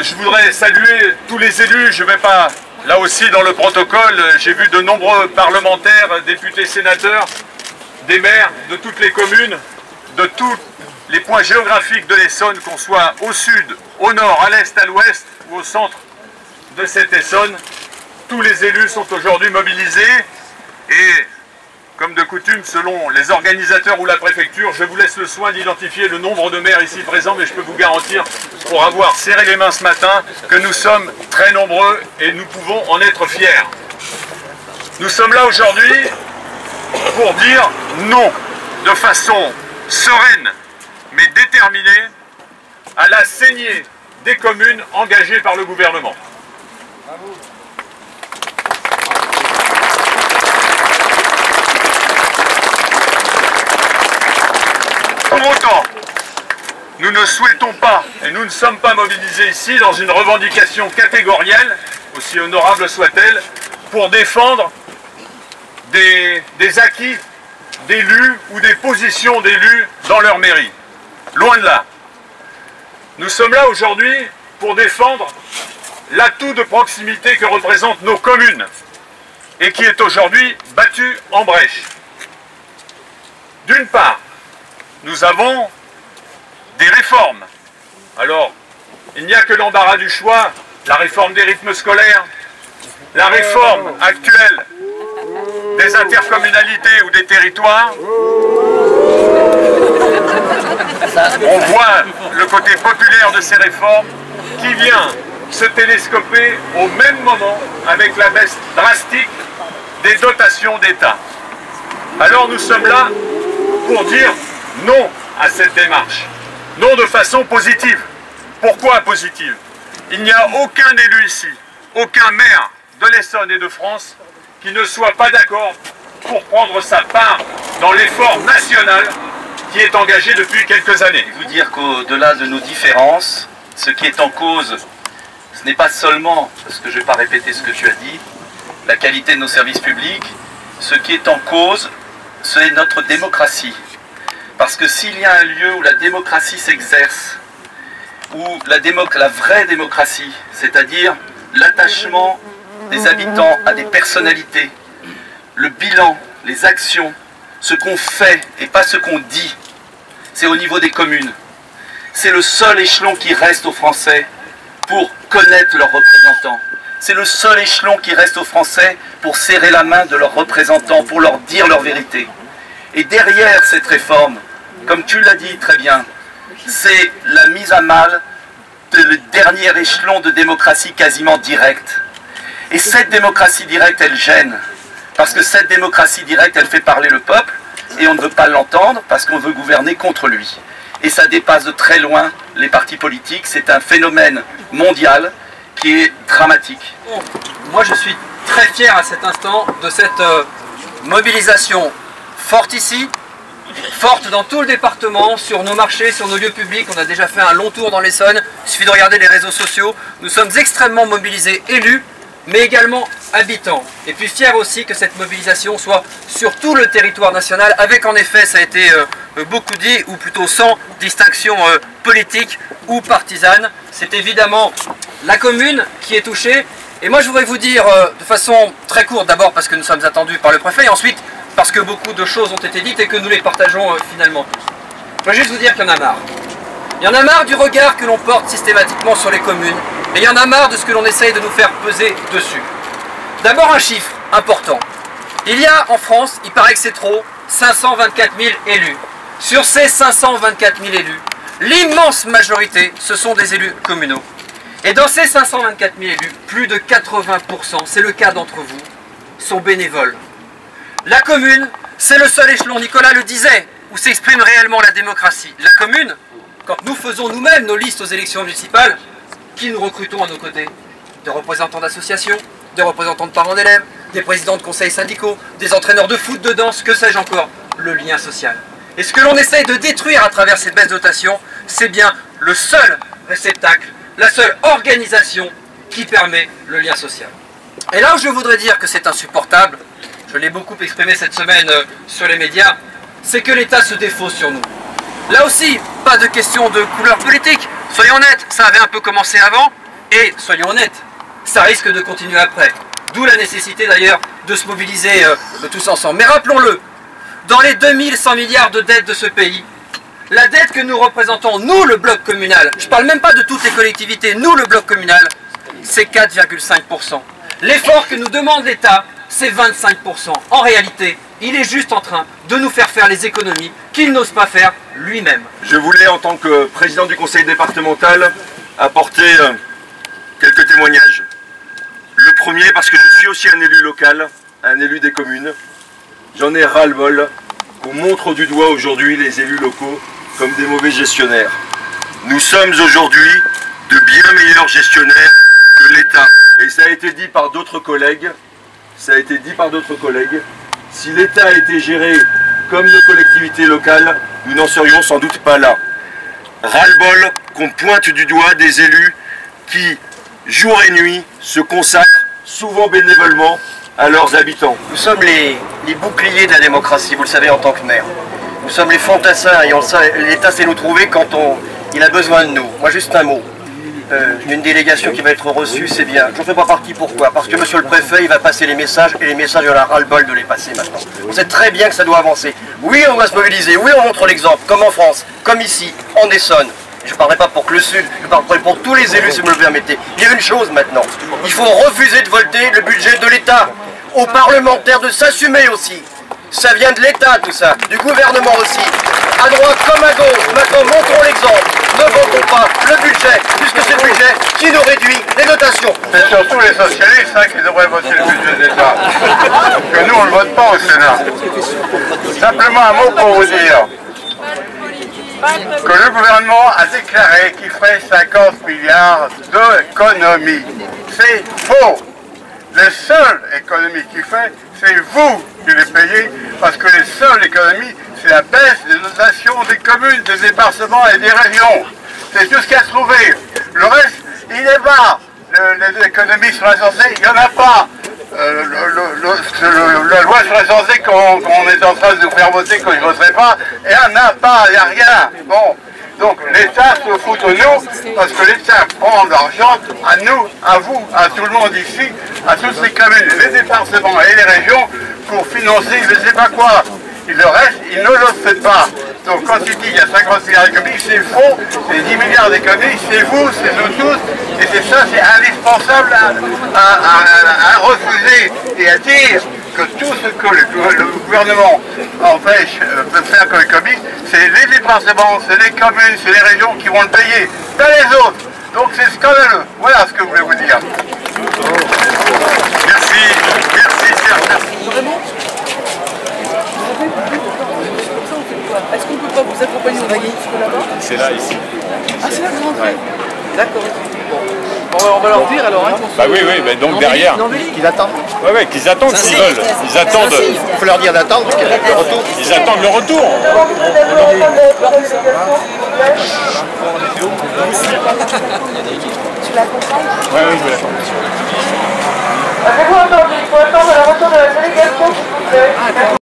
je voudrais saluer tous les élus, je ne vais pas, là aussi dans le protocole, j'ai vu de nombreux parlementaires, députés, sénateurs, des maires de toutes les communes, de tous les points géographiques de l'Essonne, qu'on soit au sud, au nord, à l'est, à l'ouest ou au centre de cette Essonne. Tous les élus sont aujourd'hui mobilisés et, comme de coutume, selon les organisateurs ou la préfecture, je vous laisse le soin d'identifier le nombre de maires ici présents, mais je peux vous garantir, pour avoir serré les mains ce matin, que nous sommes très nombreux et nous pouvons en être fiers. Nous sommes là aujourd'hui pour dire non, de façon sereine, mais déterminée, à la saignée des communes engagées par le gouvernement. Bravo. Pour autant, nous ne souhaitons pas, et nous ne sommes pas mobilisés ici dans une revendication catégorielle, aussi honorable soit-elle, pour défendre des acquis d'élus ou des positions d'élus dans leur mairie. Loin de là. Nous sommes là aujourd'hui pour défendre l'atout de proximité que représentent nos communes et qui est aujourd'hui battu en brèche. D'une part, nous avons des réformes. Alors, il n'y a que l'embarras du choix, la réforme des rythmes scolaires, la réforme actuelle des intercommunalités ou des territoires. On voit le côté populaire de ces réformes qui vient se télescoper au même moment avec la baisse drastique des dotations d'État. Alors nous sommes là pour dire non à cette démarche. Non de façon positive. Pourquoi positive? Il n'y a aucun élu ici, aucun maire de l'Essonne et de France qui ne soit pas d'accord pour prendre sa part dans l'effort national qui est engagé depuis quelques années. Je veux dire qu'au-delà de nos différences, ce qui est en cause, ce n'est pas seulement, parce que je ne vais pas répéter ce que tu as dit, la qualité de nos services publics, ce qui est en cause, c'est notre démocratie. Parce que s'il y a un lieu où la démocratie s'exerce, où la vraie démocratie, c'est-à-dire l'attachement des habitants à des personnalités, le bilan, les actions, ce qu'on fait et pas ce qu'on dit, c'est au niveau des communes. C'est le seul échelon qui reste aux Français pour connaître leurs représentants. C'est le seul échelon qui reste aux Français pour serrer la main de leurs représentants, pour leur dire leur vérité. Et derrière cette réforme, comme tu l'as dit très bien, c'est la mise à mal le dernier échelon de démocratie quasiment directe. Et cette démocratie directe, elle gêne. Parce que cette démocratie directe, elle fait parler le peuple, et on ne veut pas l'entendre parce qu'on veut gouverner contre lui. Et ça dépasse de très loin les partis politiques. C'est un phénomène mondial qui est dramatique. Moi, je suis très fier à cet instant de cette mobilisation forte ici, forte dans tout le département, sur nos marchés, sur nos lieux publics. On a déjà fait un long tour dans l'Essonne, il suffit de regarder les réseaux sociaux. Nous sommes extrêmement mobilisés, élus, mais également habitants. Et puis fiers aussi que cette mobilisation soit sur tout le territoire national, avec en effet, ça a été beaucoup dit, ou plutôt sans distinction politique ou partisane. C'est évidemment la commune qui est touchée. Et moi je voudrais vous dire de façon très courte, d'abord parce que nous sommes attendus par le préfet, et ensuite parce que beaucoup de choses ont été dites et que nous les partageons finalement. Je veux juste vous dire qu'il y en a marre. Il y en a marre du regard que l'on porte systématiquement sur les communes, et il y en a marre de ce que l'on essaye de nous faire peser dessus. D'abord un chiffre important. Il y a en France, il paraît que c'est trop, 524 000 élus. Sur ces 524 000 élus, l'immense majorité, ce sont des élus communaux. Et dans ces 524 000 élus, plus de 80%, c'est le cas d'entre vous, sont bénévoles. La commune, c'est le seul échelon, Nicolas le disait, où s'exprime réellement la démocratie. La commune, quand nous faisons nous-mêmes nos listes aux élections municipales, qui nous recrutons à nos côtés? Des représentants d'associations, des représentants de parents d'élèves, des présidents de conseils syndicaux, des entraîneurs de foot, de danse, que sais-je encore? Le lien social. Et ce que l'on essaye de détruire à travers ces baisses de dotation, c'est bien le seul réceptacle, la seule organisation qui permet le lien social. Et là où je voudrais dire que c'est insupportable, je l'ai beaucoup exprimé cette semaine sur les médias, c'est que l'État se défausse sur nous. Là aussi, pas de question de couleur politique, Soyons honnêtes, ça avait un peu commencé avant, et soyons honnêtes, ça risque de continuer après. D'où la nécessité d'ailleurs de se mobiliser tous ensemble. Mais rappelons-le, dans les 2100 milliards de dettes de ce pays, la dette que nous représentons, nous le bloc communal, je ne parle même pas de toutes les collectivités, nous le bloc communal, c'est 4,5%. L'effort que nous demande l'État, c'est 25%. En réalité, il est juste en train de nous faire les économies qu'il n'ose pas faire lui-même. Je voulais, en tant que président du conseil départemental, apporter quelques témoignages. Le premier, parce que je suis aussi un élu local, un élu des communes. J'en ai ras-le-bol qu'on montre du doigt aujourd'hui les élus locaux comme des mauvais gestionnaires. Nous sommes aujourd'hui de bien meilleurs gestionnaires que l'État. Et ça a été dit par d'autres collègues, si l'État a été géré comme nos collectivités locales, nous n'en serions sans doute pas là. Ras-le-bol qu'on pointe du doigt des élus qui, jour et nuit, se consacrent, souvent bénévolement, à leurs habitants. Nous sommes les boucliers de la démocratie, vous le savez en tant que maire. Nous sommes les fantassins et l'État sait nous trouver quand il a besoin de nous. Moi, juste un mot. Une délégation qui va être reçue, c'est bien. Je ne fais pas partie, pourquoi? Parce que monsieur le préfet, il va passer les messages, et les messages, on a ras-le-bol de les passer maintenant. On sait très bien que ça doit avancer. Oui, on va se mobiliser, oui, on montre l'exemple, comme en France, comme ici, en Essonne. Je ne parlerai pas pour que le Sud, je parlerai pour tous les élus, si vous me le permettez. Il y a une chose maintenant, il faut refuser de voter le budget de l'État. Aux parlementaires de s'assumer aussi. Ça vient de l'État tout ça, du gouvernement aussi. À droite comme à gauche, maintenant montrons l'exemple. Ne votons pas le budget, puisque c'est le budget qui nous réduit les dotations. C'est surtout les socialistes qui devraient voter le budget de l'État. Que nous on ne le vote pas au Sénat. Simplement un mot pour vous dire que le gouvernement a déclaré qu'il ferait 50 milliards d'économies. C'est faux. Les seules économies qu'il fait, c'est vous qui les payez, parce que les seules économies, c'est la baisse des dotations des communes, des départements et des régions. C'est tout ce qu'il y a trouvé. Le reste, il est bas. Les économies sur la santé, il n'y en a pas. La loi sur la santé qu'on est en train de nous faire voter, que je ne voterai pas, il n'y en a pas, il n'y a rien. Bon. Donc l'État se fout de nous, parce que l'État prend de l'argent à nous, à vous, à tout le monde ici, à toutes les communes, les départements et les régions, pour financer je ne sais pas quoi. Et le reste, il ne le fait pas. Donc quand il dit qu'il y a 50 milliards d'économies, c'est faux, c'est 10 milliards d'économies, c'est vous, c'est nous tous, et c'est ça, c'est indispensable à refuser et à dire que tout ce que le gouvernement empêche de faire comme économie, c'est les départements, c'est les communes, c'est les régions qui vont le payer, pas les autres. Donc c'est scandaleux. Voilà ce que je voulais vous dire. Merci, merci. Vraiment ? Est-ce qu'on ne peut pas vous accompagner au wagon là-bas? C'est là, ici. Ah, c'est là que vous rentrez? D'accord. Bon, on va leur dire alors. Hein, Bah oui, mais donc derrière. Qu'ils attendent. Ouais, qu'ils attendent s'ils veulent. Ils attendent. Il faut leur dire d'attendre le retour. Ils attendent le retour. Tu l'accompagnes? Oui, je vais l'accompagner. Avez-vous entendu? Il faut attendre le retour de la délégation, s'il vous plaît.